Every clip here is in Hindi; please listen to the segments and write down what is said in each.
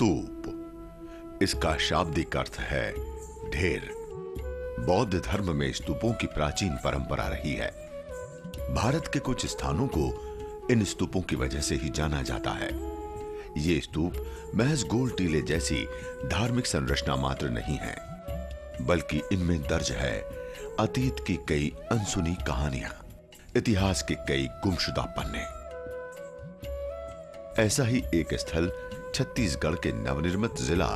स्तूप, इसका शाब्दिक अर्थ है ढेर। बौद्ध धर्म में स्तूपों की प्राचीन परंपरा रही है। भारत के कुछ स्थानों को इन स्तूपों की वजह से ही जाना जाता है। ये स्तूप महज गोल टीले जैसी धार्मिक संरचना मात्र नहीं है, बल्कि इनमें दर्ज है अतीत की कई अनसुनी कहानियां, इतिहास के कई गुमशुदा पन्ने। ऐसा ही एक स्थल छत्तीसगढ़ के नवनिर्मित जिला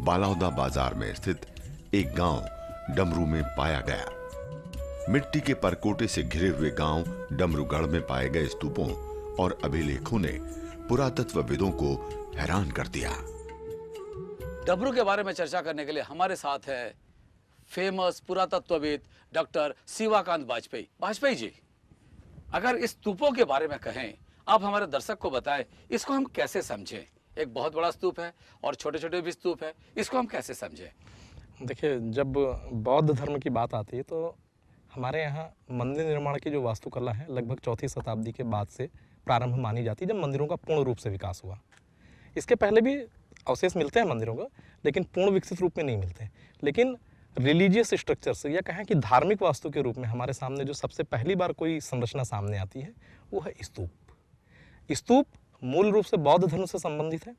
बालौदा बाजार में स्थित एक गांव डमरू में पाया गया। मिट्टी के परकोटे से घिरे हुए गांव डमरूगढ़ में पाए गए स्तूपों और अभिलेखों ने पुरातत्वविदों को हैरान कर दिया। डमरू के बारे में चर्चा करने के लिए हमारे साथ है फेमस पुरातत्वविद डॉक्टर शिवाकांत वाजपेयी। वाजपेयी जी, अगर इस स्तूपों के बारे में कहें, आप हमारे दर्शक को बताएं, इसको हम कैसे समझें? एक बहुत बड़ा स्तूप है और छोटे छोटे भी स्तूप है, इसको हम कैसे समझें? देखिए, जब बौद्ध धर्म की बात आती है तो हमारे यहाँ मंदिर निर्माण की जो वास्तुकला है लगभग 4वीं शताब्दी के बाद से प्रारंभ मानी जाती है, जब मंदिरों का पूर्ण रूप से विकास हुआ। इसके पहले भी अवशेष मिलते हैं मंदिरों का, लेकिन पूर्ण विकसित रूप में नहीं मिलते। लेकिन रिलीजियस स्ट्रक्चर्स या कहें कि धार्मिक वास्तु के रूप में हमारे सामने जो सबसे पहली बार कोई संरचना सामने आती है वो है स्तूप। स्तूप मूल रूप से बौद्ध धर्म से संबंधित है,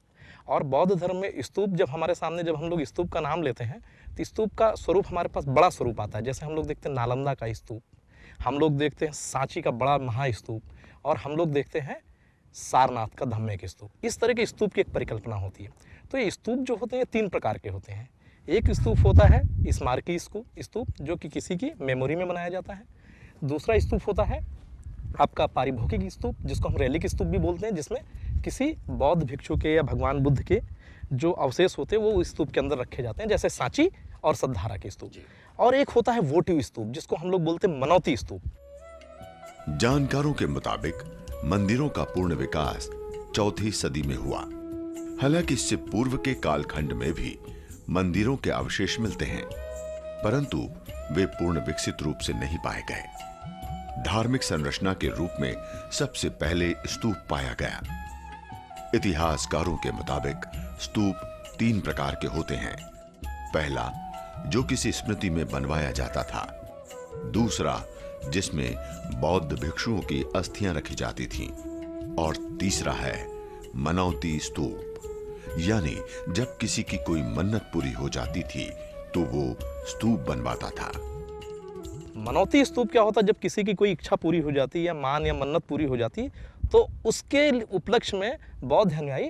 और बौद्ध धर्म में स्तूप जब हमारे सामने, जब हम लोग स्तूप का नाम लेते हैं तो स्तूप का स्वरूप हमारे पास बड़ा स्वरूप आता है। जैसे हम लोग देखते हैं नालंदा का स्तूप, हम लोग देखते हैं सांची का बड़ा महास्तूप, और हम लोग देखते हैं सारनाथ का धम्मे के स्तूप। इस तरह के स्तूप की एक परिकल्पना होती है। तो ये स्तूप जो होते हैं 3 प्रकार के होते हैं। एक स्तूप होता है स्मारकी स्तूप, जो कि किसी की मेमोरी में बनाया जाता है। दूसरा स्तूप होता है आपका पारिभौतिक स्तूप, जिसको हम रैलिक स्तूप भी बोलते हैं, जिसमें किसी बौद्ध भिक्षु के या भगवान बुद्ध के जो अवशेष होते हैं वो उस स्तूप के अंदर रखे जाते हैं, जैसे सांची और सद्धारा के स्तूप। और एक होता है वोटिव स्तूप, जिसको हम लोग बोलते हैं मनौती स्तूप। जानकारों के मुताबिक मंदिरों का पूर्ण विकास 4वीं सदी में हुआ। हालांकि इससे पूर्व के कालखंड में भी मंदिरों के अवशेष मिलते हैं, परंतु वे पूर्ण विकसित रूप से नहीं पाए गए। धार्मिक संरचना के रूप में सबसे पहले स्तूप पाया गया। इतिहासकारों के मुताबिक स्तूप 3 प्रकार के होते हैं। पहला, जो किसी स्मृति में बनवाया जाता था। दूसरा, जिसमें बौद्ध भिक्षुओं की अस्थियां रखी जाती थीं। और तीसरा है मनौती स्तूप, यानी जब किसी की कोई मन्नत पूरी हो जाती थी तो वो स्तूप बनवाता था। मनौती स्तूप क्या होता है? जब किसी की कोई इच्छा पूरी हो जाती या मान या मन्नत पूरी हो जाती तो उसके उपलक्ष्य में बौद्ध अनुयायी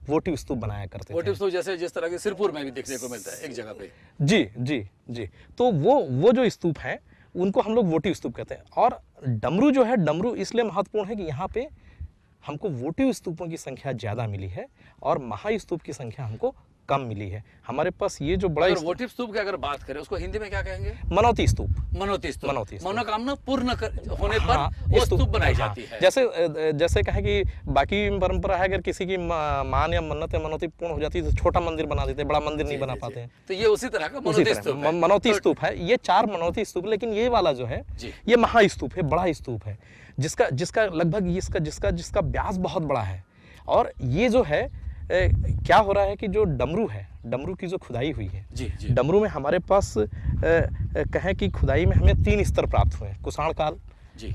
वोटिव स्तूप बनाया करते थे। वोटिव स्तूप जैसे जिस तरह के सिरपुर में भी देखने को मिलता है एक जगह पे। जी जी जी। तो वो जो स्तूप है उनको हम लोग वोटिव स्तूप कहते हैं। और डमरू जो है, डमरू इसलिए महत्वपूर्ण है कि यहाँ पे हमको वोटिव स्तूपों की संख्या ज़्यादा मिली है और महास्तूप की संख्या हमको कम मिली है। हमारे पास ये जो बड़ा वोटिव स्तूप की अगर बात करें, उसको हिंदी में क्या कहेंगे? मनौती स्तूप। मनौती स्तूप। मनौती स्तूप। मनोकामना पूर्ण होने पर वो स्तूप बनाई जाती है। जैसे कहें कि बाकी परंपरा है, अगर किसी की मान या मन्नत या मनौती पूर्ण हो जाती है तो छोटा मंदिर बना देते हैं, बड़ा मंदिर नहीं बना पाते हैं। तो ये उसी तरह का मनौती स्तूप है। मनौती स्तूप है। ये 4 मनौती स्तूप, लेकिन ये वाला जो है ये महास्तूप है, बड़ा स्तूप है, जिसका लगभग जिसका व्यास बहुत बड़ा है। और ये जो है क्या हो रहा है कि जो डमरू है, डमरू की जो खुदाई हुई है, डमरू में हमारे पास कहें कि खुदाई में हमें 3 स्तर प्राप्त हुए हैं। कुषाण काल,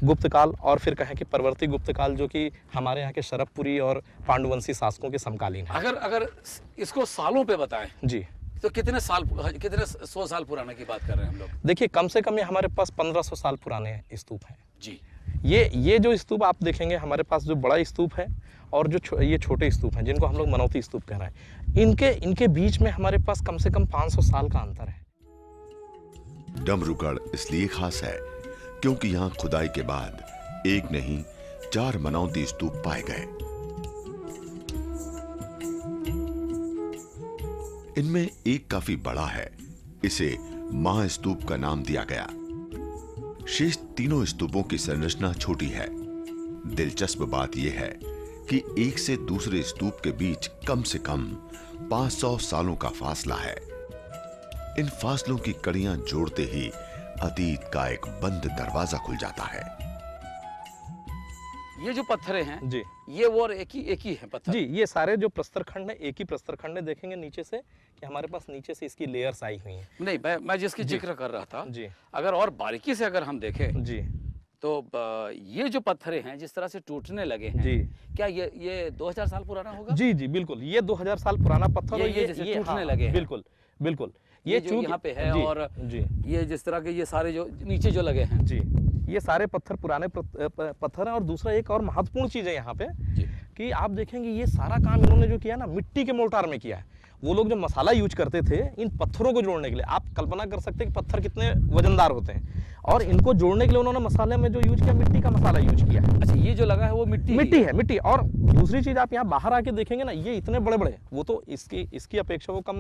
गुप्त काल, और फिर कहें कि परवर्ती गुप्त काल, जो कि हमारे यहाँ के शरभपुरी और पांडुवंशी शासकों के समकालीन है। अगर इसको सालों पे बताएं जी, तो कितने 100 साल पुराने की बात कर रहे हैं हम लोग? देखिए, कम से कम ये हमारे पास 1500 साल पुराने स्तूप हैं जी। ये जो स्तूप आप देखेंगे हमारे पास, जो बड़ा स्तूप है और जो ये छोटे स्तूप हैं, जिनको हम लोग मनौती स्तूप कह रहे हैं, इनके बीच में हमारे पास कम से कम 500 साल का अंतर है। डमरूगढ़ इसलिए खास है क्योंकि यहां खुदाई के बाद एक नहीं 4 मनौती स्तूप पाए गए। इनमें एक काफी बड़ा है, इसे महास्तूप का नाम दिया गया। शेष तीनों स्तूपों की संरचना छोटी है। दिलचस्प बात यह है कि एक से दूसरे स्तूप के बीच कम से कम 500 सालों का फासला है। इन फासलों की कड़ियां जोड़ते ही अतीत का एक बंद दरवाजा खुल जाता है। ये जो पत्थरे हैं जी ये वो और एक ही है पत्थर। जी, ये सारे जो प्रस्तर खंड है एक ही प्रस्तर खंड है। देखेंगे नीचे से कि हमारे पास नीचे से इसकी लेयर्स आई हुई हैं। नहीं, मैं जिसकी जिक्र कर रहा था, जी अगर और बारीकी से अगर हम देखें जी तो ये जो पत्थरे हैं जिस तरह से टूटने लगे हैं, जी क्या ये 2000 साल पुराना होगा? जी जी बिल्कुल, ये 2000 साल पुराना पत्थर ये- और ये जैसे टूटने हाँ, लगे हैं। बिल्कुल बिल्कुल। ये जो चूंकि- यहाँ पे है जी, और जी ये जिस तरह के ये सारे जो नीचे जो लगे हैं। जी, ये सारे पत्थर पुराने पत्थर हैं। और दूसरा एक और महत्वपूर्ण चीज़ है यहाँ पे जी। कि आप देखेंगे ये सारा काम इन्होंने जो किया ना मिट्टी के मोर्टार में किया है। वो लोग जो मसाला यूज करते थे इन पत्थरों को जोड़ने के लिए, आप कल्पना कर सकते हैं कि पत्थर कितने वजनदार होते हैं, और इनको जोड़ने के लिए उन्होंने मसाले में जो यूज किया मिट्टी का मसाला यूज किया है। अच्छा, ये जो लगा है वो मिट्टी है मिट्टी। और दूसरी चीज आप यहाँ बाहर आके देखेंगे ना, ये इतने बड़े बड़े, वो तो इसकी अपेक्षा वो कम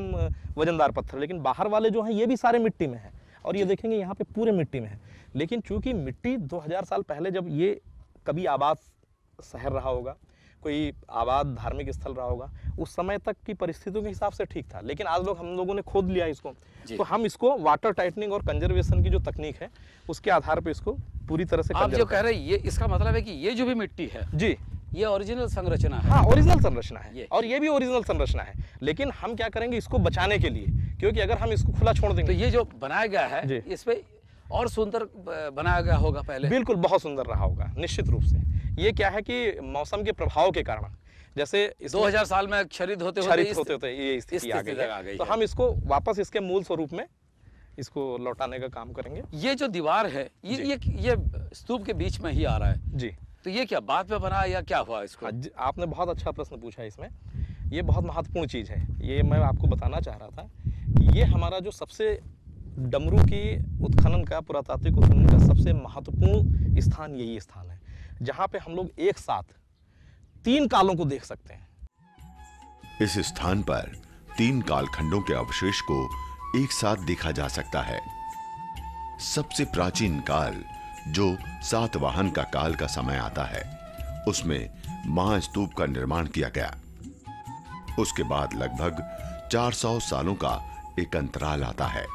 वजनदार पत्थर, लेकिन बाहर वाले जो हैं ये भी सारे मिट्टी में है। और ये देखेंगे यहाँ पे पूरे मिट्टी में है। लेकिन चूंकि मिट्टी 2000 साल पहले जब ये कभी आबाद शहर रहा होगा, कोई आबाद धार्मिक स्थल रहा होगा, उस समय तक की परिस्थितियों के हिसाब से ठीक था। लेकिन आज हम लोगों ने खोद लिया इसको, तो हम इसको वाटर टाइटनिंग और कंजर्वेशन की जो तकनीक है उसके आधार पे इसको पूरी तरह से आप जो conserve कह रहे हैं ये इसका मतलब है कि ये जो भी मिट्टी है जी ये ओरिजिनल संरचना है। हाँ, ओरिजिनल संरचना है ये। और ये भी ओरिजिनल संरचना है। लेकिन हम क्या करेंगे इसको बचाने के लिए, क्योंकि अगर हम इसको खुला छोड़ तो देंगे ये जो बनाया गया है जी। इस पे और सुंदर बनाया गया होगा पहले। बिल्कुल बहुत सुंदर रहा होगा निश्चित रूप से। ये क्या है कि मौसम के प्रभाव के कारण, जैसे 2000 साल में क्षरित होते होते ये स्थिति आ गई है, तो हम इसको वापस इसके मूल स्वरूप में इसको लौटाने का काम करेंगे। ये जो दीवार है ये स्तूप के बीच में ही आ रहा है जी, तो ये क्या बाद में बना या क्या हुआ इसको? आपने बहुत अच्छा प्रश्न पूछा। इसमें ये बहुत महत्वपूर्ण चीज़ है। ये मैं आपको बताना चाह रहा था कि ये हमारा जो सबसे डमरू की उत्खनन का, पुरातात्विक उत्खनन का सबसे महत्वपूर्ण स्थान यही स्थान है, जहाँ पे हम लोग एक साथ 3 कालों को देख सकते हैं। इस स्थान पर 3 कालखंडों के अवशेष को एक साथ देखा जा सकता है। सबसे प्राचीन काल जो सातवाहन का काल का समय आता है, उसमें महास्तूप का निर्माण किया गया। उसके बाद लगभग 400 सालों का एक अंतराल आता है।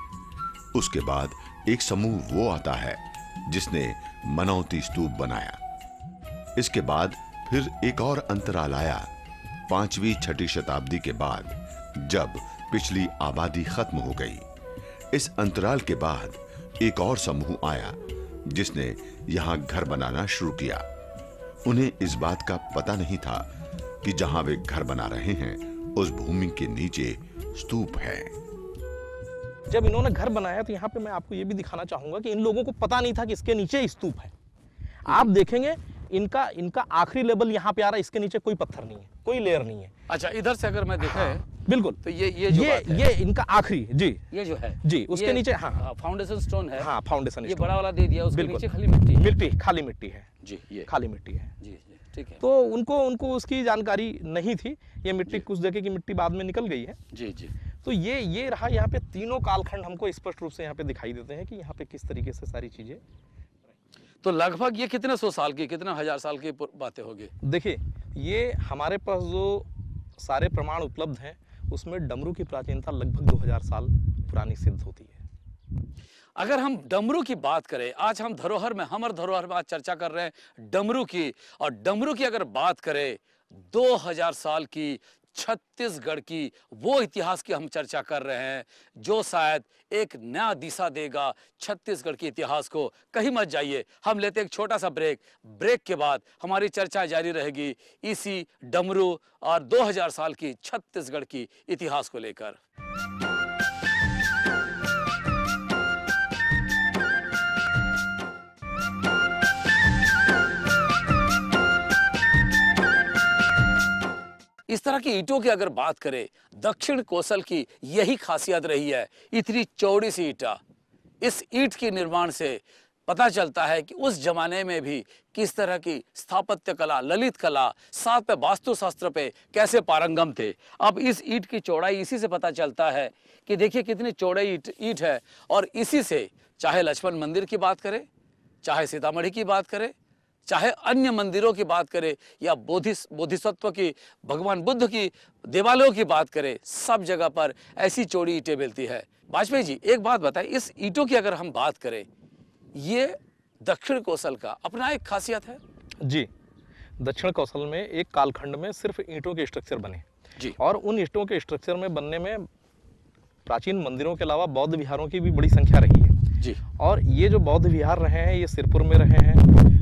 उसके बाद एक समूह वो आता है जिसने मनौती स्तूप बनाया। इसके बाद फिर एक और अंतराल आया 5वीं 6ठी शताब्दी के बाद, जब पिछली आबादी खत्म हो गई। इस अंतराल के बाद एक और समूह आया जिसने यहां घर बनाना शुरू किया। उन्हें इस बात का पता नहीं था कि जहां वे घर बना रहे हैं उस भूमि के नीचे स्तूप है। जब इन्होंने घर बनाया तो यहाँ पे मैं आपको ये भी दिखाना चाहूंगा कि इन लोगों को पता नहीं था कि इसके नीचे स्तूप है। आप देखेंगे इनका आखिरी लेवल यहाँ पे आ रहा है, इसके नीचे कोई पत्थर नहीं है, कोई लेयर नहीं है। अच्छा, इधर से अगर मैं देखे बिल्कुल, तो ये जो बात है, ये इनका आखिरी जी ये जो है जी उसके नीचे हाँ फाउंडेशन स्टोन है। हाँ, फाउंडेशन ये बड़ा वाला दे दिया, उसके नीचे खाली मिट्टी है। मिट्टी, खाली मिट्टी है जी, ये खाली मिट्टी है जी ठीक है। तो उनको उसकी जानकारी नहीं थी। ये मिट्टी कुछ जगह की मिट्टी बाद में निकल गई है। जी जी। तो ये रहा। यहाँ पे तीनों कालखंड हमको स्पष्ट रूप से यहाँ पे दिखाई देते हैं कि यहाँ पे किस तरीके से सारी चीजें। तो लगभग ये कितने 100 साल की, कितने 1000 साल की बातें होगी? देखिए, ये हमारे पास जो सारे प्रमाण उपलब्ध हैं उसमें डमरू की प्राचीनता लगभग 2000 साल पुरानी सिद्ध होती है। अगर हम डमरू की बात करें, आज हम धरोहर में, हमर धरोहर में आज चर्चा कर रहे हैं डमरू की, और डमरू की अगर बात करें 2000 साल की छत्तीसगढ़ की वो इतिहास की हम चर्चा कर रहे हैं जो शायद एक नया दिशा देगा छत्तीसगढ़ के इतिहास को। कहीं मत जाइए, हम लेते एक छोटा सा ब्रेक के बाद हमारी चर्चा जारी रहेगी इसी डमरू और 2000 साल की छत्तीसगढ़ की इतिहास को लेकर। इस तरह की ईंटों की अगर बात करें, दक्षिण कोसल की यही खासियत रही है, इतनी चौड़ी सी ईंटा। इस ईंट के निर्माण से पता चलता है कि उस जमाने में भी किस तरह की स्थापत्य कला, ललित कला, साथ पे वास्तुशास्त्र पे कैसे पारंगम थे। अब इस ईंट की चौड़ाई इसी से पता चलता है कि देखिए कितनी चौड़ाई ईंट है, और इसी से चाहे लक्ष्मण मंदिर की बात करें, चाहे सीतामढ़ी की बात करें, चाहे अन्य मंदिरों की बात करें, या बोधिसत्व की, भगवान बुद्ध की देवालयों की बात करें, सब जगह पर ऐसी चौड़ी ईंटें मिलती है। वाजपेयी जी, एक बात बताएं, इस ईंटों की अगर हम बात करें, ये दक्षिण कोसल का अपना एक खासियत है। जी, दक्षिण कौशल में एक कालखंड में सिर्फ ईंटों के स्ट्रक्चर बने जी। और उन ईंटों के स्ट्रक्चर में बनने में प्राचीन मंदिरों के अलावा बौद्ध विहारों की भी बड़ी संख्या रही है जी। और ये जो बौद्ध विहार रहे हैं ये सिरपुर में रहे हैं।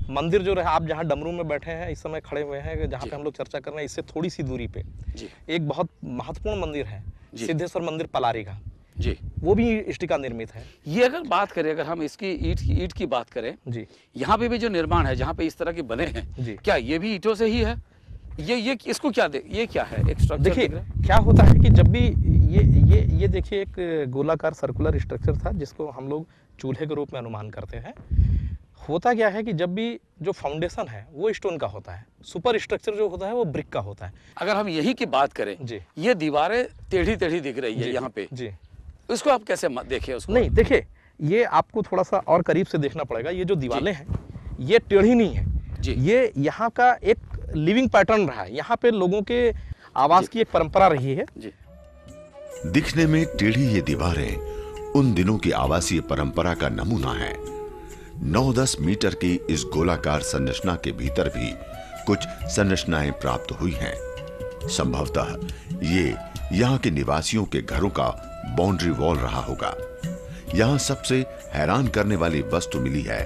मंदिर जो रहे, आप जहाँ डमरू में बैठे हैं इस समय खड़े हुए हैं, जहाँ पे हम लोग चर्चा कर रहे हैं, इससे थोड़ी सी दूरी पे जी। एक बहुत महत्वपूर्ण मंदिर है, जी। सिद्धेश्वर मंदिर पलारी का, जी। वो भी इष्टिका निर्मित है। ये अगर बात करें, अगर हम इसकी ईंट की बात करें, जी यहाँ पे भी जो निर्माण है, जहाँ पे इस तरह के बने हैं, जी। क्या ये भी ईंटों से ही है? ये इसको क्या ये क्या है? एक स्ट्रक्चर देखिए दिख रहा है? क्या होता है कि जब भी ये देखिए एक गोलाकार सर्कुलर स्ट्रक्चर था जिसको हम लोग चूल्हे के रूप में अनुमान करते हैं। होता क्या है कि जब भी जो फाउंडेशन है वो स्टोन का होता है, सुपर स्ट्रक्चर जो होता है वो ब्रिक का होता है। अगर हम यही की बात करें, जी। ये दीवारें टेढ़ी टेढ़ी दिख रही है यहाँ पे, जी। इसको आप कैसे देखें उसको? नहीं देखिए, ये आपको थोड़ा सा और करीब से देखना पड़ेगा। ये जो दीवारें हैं ये टेढ़ी नहीं है जी। ये यहाँ का एक लिविंग पैटर्न रहा है, यहाँ पे लोगों के आवास की एक परंपरा रही है। जी। दिखने में टेढ़ी ये दीवारें उन दिनों की आवासीय परंपरा का नमूना है। 9-10 मीटर की इस गोलाकार संरचना के भीतर भी कुछ संरचनाएं प्राप्त हुई हैं। संभवतः ये यहाँ के निवासियों के घरों का बाउंड्री वॉल रहा होगा। यहाँ सबसे हैरान करने वाली वस्तु मिली है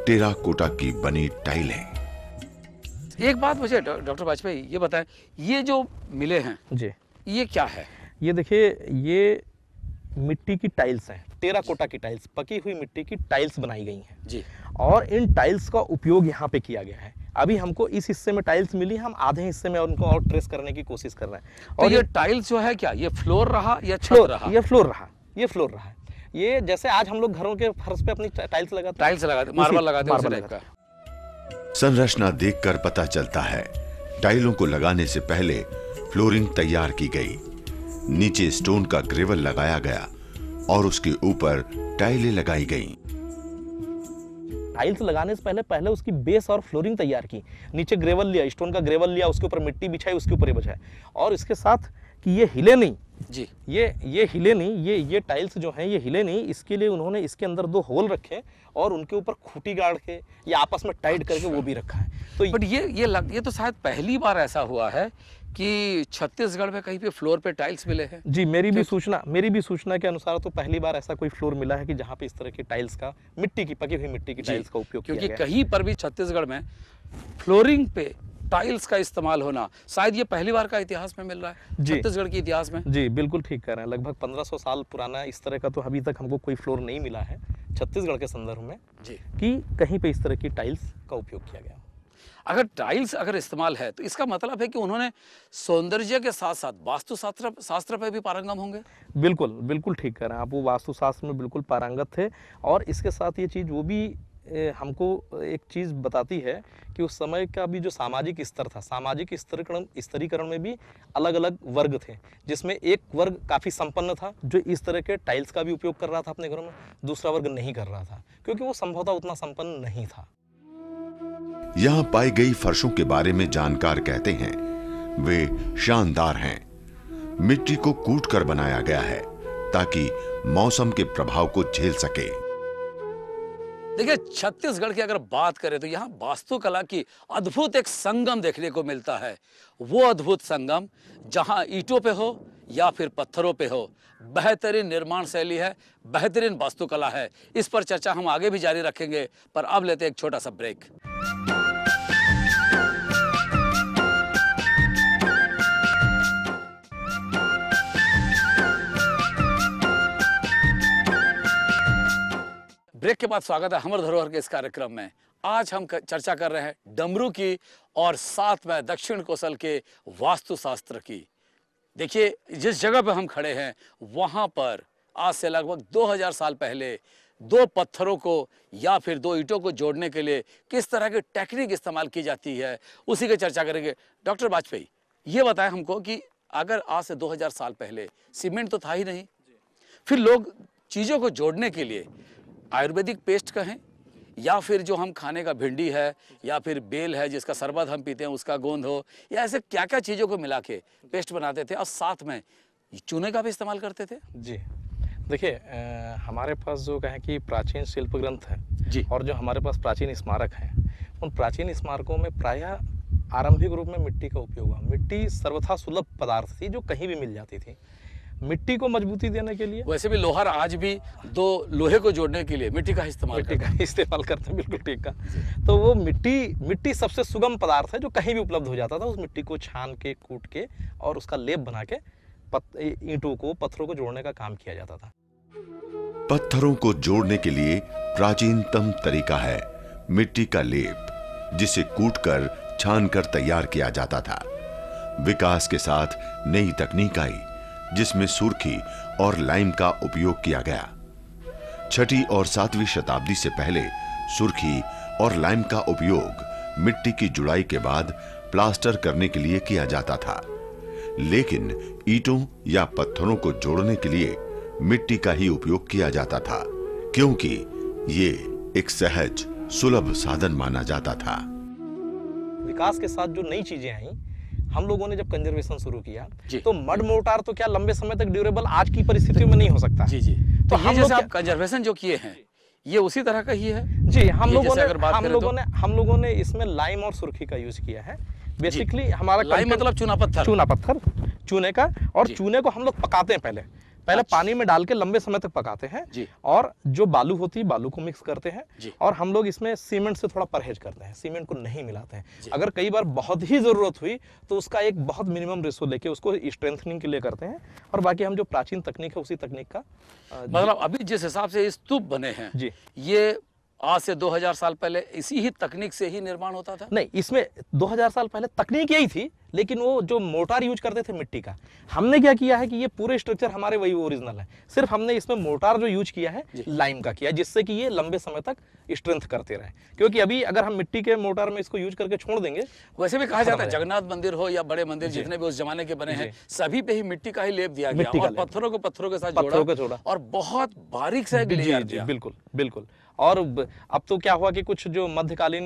टेराकोटा की बनी टाइलें। एक बात मुझे डॉक्टर वाजपेयी ये बताएं, ये जो मिले हैं जी, ये क्या है? ये देखिए, ये मिट्टी की टाइल्स हैं, टेराकोटा की टाइल्स, पकी हुई मिट्टी की टाइल्स बनाई गई हैं जी। और इन टाइल्स का उपयोग यहाँ पे किया गया है। अभी हमको इस हिस्से में टाइल्स मिली, हम आधे हिस्से में उनको और ट्रेस करने की कोशिश कर रहे हैं। और ये टाइल्स जो है क्या ये फ्लोर रहा या छत रहा? ये फ्लोर रहा, ये फ्लोर रहा है। ये जैसे आज हम लोग घरों के फर्श पे अपनी टाइल्स लगाते, टाइल्स लगाते, मार्बल लगाते हैं, उसी टाइप का। संरचना देखकर पता चलता है टाइलों को लगाने से पहले फ्लोरिंग तैयार की गई, नीचे स्टोन का ग्रेवल लगाया गया और उसके ऊपर टाइलें लगाई गईं। टाइल्स लगाने से पहले उसकी बेस और फ्लोरिंग तैयार की, नीचे ग्रेवल लिया, स्टोन का ग्रेवल लिया, उसके ऊपर मिट्टी बिछाई, उसके ऊपर ये बिछाया, और इसके साथ कि ये हिले नहीं जी। ये हिले नहीं, ये टाइल्स जो हैं ये हिले नहीं, इसके लिए उन्होंने इसके अंदर 2 होल रखे और उनके ऊपर खूंटी गाड़ के या आपस में टाइट करके वो भी रखा है। तो बट ये तो शायद पहली बार ऐसा हुआ है कि छत्तीसगढ़ में कहीं पे फ्लोर पे टाइल्स मिले हैं। जी, मेरी भी सूचना के अनुसार तो पहली बार ऐसा कोई फ्लोर मिला है कि जहाँ पे इस तरह की टाइल्स का, पकी हुई मिट्टी की टाइल्स का उपयोग किया गया है। क्योंकि कहीं पर भी छत्तीसगढ़ में फ्लोरिंग पे टाइल्स का इस्तेमाल होना शायद ये पहली बार का इतिहास में मिल रहा है छत्तीसगढ़ के इतिहास में। जी बिल्कुल ठीक कह रहे हैं, लगभग 1500 साल पुराना इस तरह का तो अभी तक हमको कोई फ्लोर नहीं मिला है छत्तीसगढ़ के संदर्भ में जी कि कहीं पे इस तरह की टाइल्स का उपयोग किया गया। अगर टाइल्स अगर इस्तेमाल है तो इसका मतलब है कि उन्होंने सौंदर्य के साथ साथ वास्तुशास्त्र पे भी पारंगम होंगे। बिल्कुल ठीक कह रहे हैं आप, वो वास्तुशास्त्र में बिल्कुल पारंगत थे। और इसके साथ ये चीज़ वो भी हमको एक चीज़ बताती है कि उस समय का भी जो सामाजिक स्तर था, सामाजिक स्तरीकरण में भी अलग अलग वर्ग थे, जिसमें एक वर्ग काफ़ी संपन्न था जो इस तरह के टाइल्स का भी उपयोग कर रहा था अपने घरों में, दूसरा वर्ग नहीं कर रहा था क्योंकि वो संभवतः उतना संपन्न नहीं था। यहां पाई गई फर्शों के बारे में जानकार कहते हैं वे शानदार हैं, मिट्टी को कूट कर बनाया गया है ताकि मौसम के प्रभाव को झेल सके। देखिए छत्तीसगढ़ की अगर बात करें तो यहाँ वास्तुकला की अद्भुत एक संगम देखने को मिलता है। वो अद्भुत संगम जहाँ ईंटों पे हो या फिर पत्थरों पे हो, बेहतरीन निर्माण शैली है, बेहतरीन वास्तुकला है। इस पर चर्चा हम आगे भी जारी रखेंगे, पर अब लेते हैं एक छोटा सा ब्रेक। ब्रेक के बाद स्वागत है हमर धरोहर के इस कार्यक्रम में। आज हम चर्चा कर रहे हैं डमरू की और साथ में दक्षिण कौशल के वास्तुशास्त्र की। देखिए जिस जगह पर हम खड़े हैं वहां पर आज से लगभग 2000 साल पहले 2 पत्थरों को या फिर 2 ईंटों को जोड़ने के लिए किस तरह की टेक्निक इस्तेमाल की जाती है, उसी की चर्चा करेंगे। डॉक्टर वाजपेयी ये बताएं हमको कि अगर आज से 2000 साल पहले सीमेंट तो था ही नहीं, फिर लोग चीज़ों को जोड़ने के लिए आयुर्वेदिक पेस्ट कहें या फिर जो हम खाने का भिंडी है या फिर बेल है जिसका शरबत हम पीते हैं उसका गोंद हो, या ऐसे क्या क्या चीज़ों को मिला के पेस्ट बनाते थे और साथ में चूने का भी इस्तेमाल करते थे। जी देखिए, हमारे पास जो कहें कि प्राचीन शिल्प ग्रंथ है जी, और जो हमारे पास प्राचीन स्मारक हैं, उन प्राचीन स्मारकों में प्रायः आरंभिक रूप में मिट्टी का उपयोग हुआ। मिट्टी सर्वथा सुलभ पदार्थ थी जो कहीं भी मिल जाती थी। मिट्टी को मजबूती देने के लिए, वैसे भी लोहार आज भी दो लोहे को जोड़ने के लिए मिट्टी का इस्तेमाल मिट्टी का इस्तेमाल करते हैं, बिल्कुल ठीक कहा। तो वो मिट्टी सबसे सुगम पदार्थ है जो कहीं भी उपलब्ध हो जाता था। उस मिट्टी को छान के, कूट के और उसका लेप बना के ईंटों को, पत्थरों को जोड़ने का काम किया जाता था। पत्थरों को जोड़ने के लिए प्राचीनतम तरीका है मिट्टी का लेप, जिसे कूटकर, छानकर तैयार किया जाता था। विकास के साथ नई तकनीक आई जिसमें सुर्खी और लाइम का उपयोग किया गया। 6वीं और 7वीं शताब्दी से पहले सुर्खी और लाइम का उपयोग मिट्टी की जुड़ाई के बाद प्लास्टर करने के लिए किया जाता था, लेकिन ईंटों या पत्थरों को जोड़ने के लिए मिट्टी का ही उपयोग किया जाता था, क्योंकि ये एक सहज, सुलभ साधन माना जाता था। विकास के साथ जो नई चीजें आई, हम लोगों ने जब कंजर्वेशन शुरू किया जी। तो मड मोर्टार तो क्या लंबे समय तक ड्यूरेबल आज की परिस्थितियों में नहीं हो सकता। जी जी। तो ये हम जैसे लोग आप कंजर्वेशन जो किए हैं ये उसी तरह का ही है जी। हम ये जैसे अगर बात हम करें लोगों तो? ने हम लोगों ने इसमें लाइम और सुर्खी का यूज किया है। बेसिकली हमारा लाइम मतलब चूना पत्थर। चूना पत्थर, चूने का। और जी। चूने को हम लोग पकाते हैं पहले अच्छा। पानी में डाल के लंबे समय तक पकाते हैं जी। और जो बालू होती है बालू को मिक्स करते हैं जी। और हम लोग इसमें सीमेंट से थोड़ा परहेज करते हैं, सीमेंट को नहीं मिलाते जी। हैं। अगर कई बार बहुत ही जरूरत हुई तो उसका एक बहुत मिनिमम रेशो लेके उसको स्ट्रेंथनिंग के लिए करते हैं। और बाकी हम जो प्राचीन तकनीक है उसी तकनीक का मतलब अभी जिस हिसाब से स्तूप बने हैं जी। ये आज से 2000 साल पहले इसी ही तकनीक से ही निर्माण होता था? नहीं, इसमें 2000 साल पहले तकनीक यही थी, लेकिन वो जो मोर्टार यूज करते थे मिट्टी का, हमने क्या किया है कि ये पूरे स्ट्रक्चर हमारे वही ओरिजिनल है, सिर्फ हमने इसमें मोर्टार जो यूज किया है लाइम का किया है, जिससे कि ये लंबे समय तक स्ट्रेंथ करते रहे। क्योंकि अभी अगर हम मिट्टी के मोर्टार में इसको यूज करके छोड़ देंगे, वैसे भी कहा जाता है जगन्नाथ मंदिर हो या बड़े मंदिर जितने भी उस जमाने के बने हैं सभी पे ही मिट्टी का ही लेप दिया गया और पत्थरों को पत्थरों के साथ जोड़ा और बहुत बारीक सा एक लेयर दिया। बिल्कुल बिल्कुल। और अब तो क्या हुआ कि कुछ जो मध्यकालीन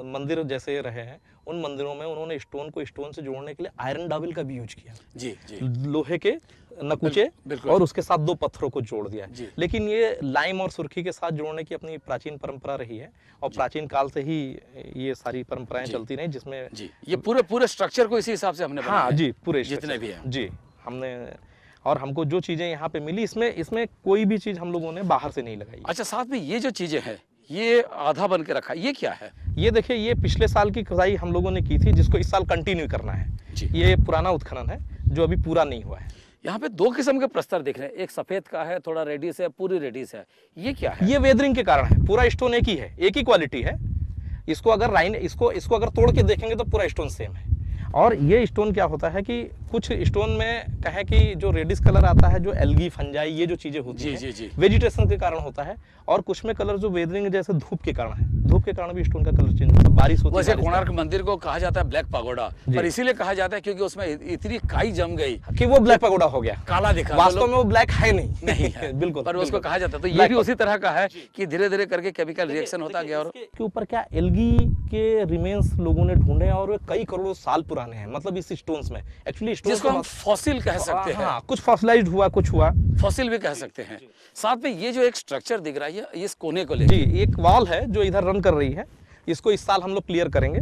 मंदिर जैसे रहे हैं उन मंदिरों में उन्होंने स्टोन को स्टोन से जोड़ने के लिए आयरन डाबिल का भी यूज किया। जी जी। लोहे के नकुचे और उसके साथ 2 पत्थरों को जोड़ दिया। लेकिन ये लाइम और सुर्खी के साथ जोड़ने की अपनी प्राचीन परंपरा रही है और प्राचीन काल से ही ये सारी परंपराएं चलती रही, जिसमें जी ये पूरे स्ट्रक्चर को इसी हिसाब से हमने बनाया। हाँ जी, पूरे जितने भी हैं जी हमने। और हमको जो चीजें यहाँ पे मिली, इसमें कोई भी चीज हम लोगों ने बाहर से नहीं लगाई। अच्छा, साथ में ये जो चीजें हैं ये आधा बन के रखा, ये क्या है? ये देखिए, ये पिछले साल की खुदाई हम लोगों ने की थी, जिसको इस साल कंटिन्यू करना है। ये पुराना उत्खनन है जो अभी पूरा नहीं हुआ है। यहाँ पे 2 किस्म के प्रस्तर दिख रहे हैं, एक सफेद का है, थोड़ा रेडिस है, पूरी रेडिस है। ये क्या है? ये वेदरिंग के कारण है। पूरा स्टोन एक ही है, एक ही क्वालिटी है। इसको अगर तोड़ के देखेंगे तो पूरा स्टोन सेम है। और ये स्टोन क्या होता है कि कुछ स्टोन में कहें कि जो रेडिस कलर आता है, जो एल्गी, फंजाई, ये जो चीजें होती हैं वेजिटेशन के कारण होता है। और कुछ में कलर जो वेदरिंग जैसे धूप के कारण है, धूप के कारण भी स्टोन का कलर चेंज होता है। बारिश होती है। वैसे कोणार्क मंदिर को कहा जाता है ब्लैक पगोडा, पर इसीलिए कहा जाता है क्योंकि उसमें इतनी काई जम गई कि वो ब्लैक पगोडा हो गया, काला दिखा। वास्तव में वो ब्लैक है नहीं है। बिल्कुल, पर उसको कहा जाता है। तो ये भी उसी तरह का है कि धीरे धीरे करके केमिकल रिएक्शन होता गया। और के ऊपर क्या एल्गी के रिमेन्स लोगों ने ढूंढे और वे कई करोड़ों साल पुराने हैं। मतलब इस स्टोन्स में एक्चुअली जिसको हम फॉसिल कह सकते हैं। कुछ फॉसिलाइज्ड हुआ, कुछ हुआ, फॉसिल भी कह सकते हैं। साथ में ये जो एक स्ट्रक्चर दिख रहा है, इस कोने को लेकर जी एक वॉल है जो इधर रन कर रही है। इसको इस साल हम लोग क्लियर करेंगे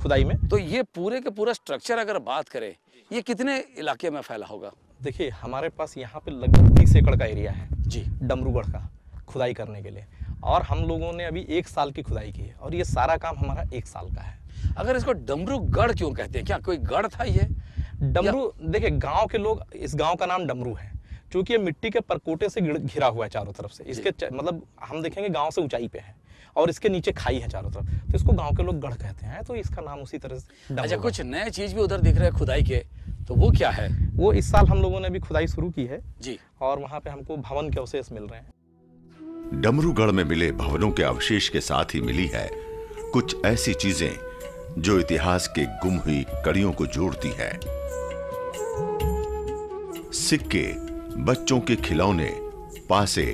खुदाई में। तो ये पूरे के पूरा स्ट्रक्चर अगर बात करें, ये कितने इलाके में फैला होगा? देखिए, हमारे पास यहाँ पे लगभग 30 एकड़ का एरिया है जी, डमरूगढ़ का खुदाई करने के लिए। और हम लोगों ने अभी 1 साल की खुदाई की है और ये सारा काम हमारा 1 साल का है। अगर इसको डमरूगढ़ क्यों कहते हैं? क्या कोई गढ़ था ये? डमरू, देखिए गांव के लोग, इस गांव का नाम डमरू है क्योंकि ये मिट्टी के परकोटे से घिरा हुआ है चारों तरफ से। इसके मतलब हम देखेंगे गांव से ऊंचाई पे है और इसके नीचे खाई है चारों तरफ, तो इसको गांव के लोग गढ़ कहते हैं। तो इसका नाम उसी तरह से। अच्छा, कुछ नए चीज भी उधर दिख रहे हैं खुदाई के, तो वो क्या है? वो इस साल हम लोगों ने भी खुदाई शुरू की है जी, और वहाँ पे हमको भवन के अवशेष मिल रहे हैं। डमरूगढ़ में मिले भवनों के अवशेष के साथ ही मिली है कुछ ऐसी चीजें जो इतिहास के गुम हुई कड़ियों को जोड़ती है। सिक्के, बच्चों के खिलौने, पासे,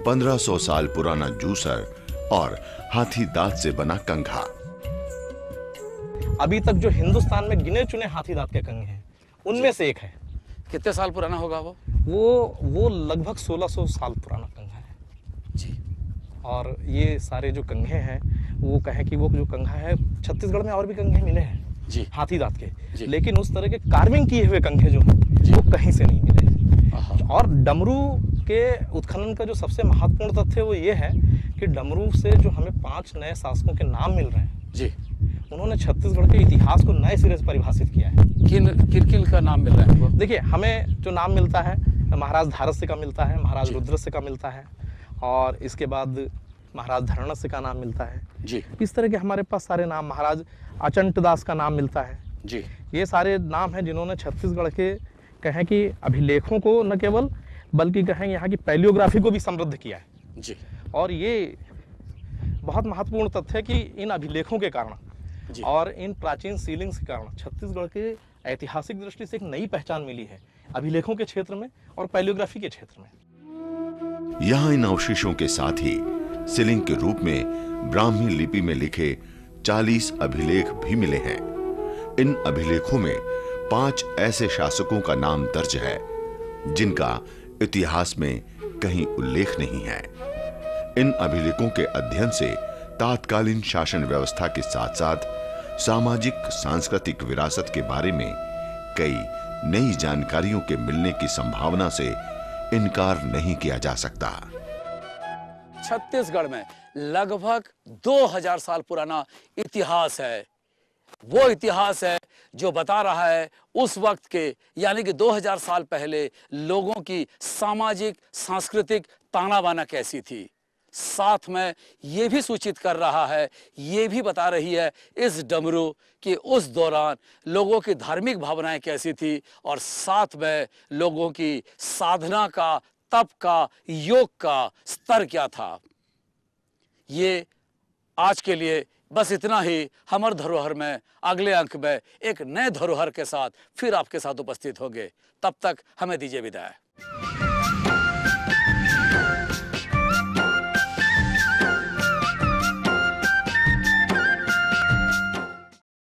1500 साल पुराना जूसर और हाथी दांत से बना कंघा। अभी तक जो हिंदुस्तान में गिने चुने हाथी दांत के कंघे हैं उनमें से एक है। कितने साल पुराना होगा वो लगभग 1600 साल पुराना कंघा है जी। और ये सारे जो कंघे हैं वो कहें कि वो जो कंघा है, छत्तीसगढ़ में और भी कंघे मिले हैं जी हाथी दांत जी। के, लेकिन उस तरह के कार्विंग किए हुए कंघे जो हैं वो कहीं से नहीं मिले। आहा। और डमरू के उत्खनन का जो सबसे महत्वपूर्ण तथ्य वो ये है कि डमरू से जो हमें 5 नए शासकों के नाम मिल रहे हैं, जी, उन्होंने छत्तीसगढ़ के इतिहास को नए सिरे से परिभाषित किया है। किन का नाम मिल रहा है हमको? देखिए, हमें जो नाम मिलता है, महाराज धारस्य का मिलता है, महाराज जी। रुद्रस्य का मिलता है, और इसके बाद महाराज धरणस्य का नाम मिलता है। जी इस तरह के हमारे पास सारे नाम, महाराज अचंट दास का नाम मिलता है। जी ये सारे नाम हैं जिन्होंने छत्तीसगढ़ के कहें कि अभिलेखों को न केवल बल्कि कहें यहाँ की पैलियोग्राफी को भी समृद्ध किया है। जी और ये बहुत महत्वपूर्ण तथ्य है कि इन अभिलेखों के कारण जी। और इन प्राचीन सीलिंग्स के कारण छत्तीसगढ़ के ऐतिहासिक दृष्टि से एक नई पहचान मिली है अभिलेखों के क्षेत्र में और पैलियोग्राफी के क्षेत्र में। यहाँ इन अवशेषों के साथ ही सीलिंग के रूप में ब्राह्मी लिपि में लिखे 40 अभिलेख भी मिले हैं। इन अभिलेखों में 5 ऐसे शासकों का नाम दर्ज है जिनका इतिहास में कहीं उल्लेख नहीं है। इन अभिलेखों के अध्ययन से तात्कालीन शासन व्यवस्था के साथ साथ सामाजिक सांस्कृतिक विरासत के बारे में कई नई जानकारियों के मिलने की संभावना से इनकार नहीं किया जा सकता। छत्तीसगढ़ में लगभग 2000 साल पुराना इतिहास है। वो इतिहास है जो बता रहा है उस वक्त के यानी कि 2000 साल पहले लोगों की सामाजिक सांस्कृतिक ताना बाना कैसी थी। साथ में ये भी सूचित कर रहा है, ये भी बता रही है इस डमरू कि उस दौरान लोगों की धार्मिक भावनाएं कैसी थी और साथ में लोगों की साधना का, तप का, योग का स्तर क्या था। ये आज के लिए बस इतना ही। हमर धरोहर में अगले अंक में एक नए धरोहर के साथ फिर आपके साथ उपस्थित होंगे। तब तक हमें दीजिए विदाई।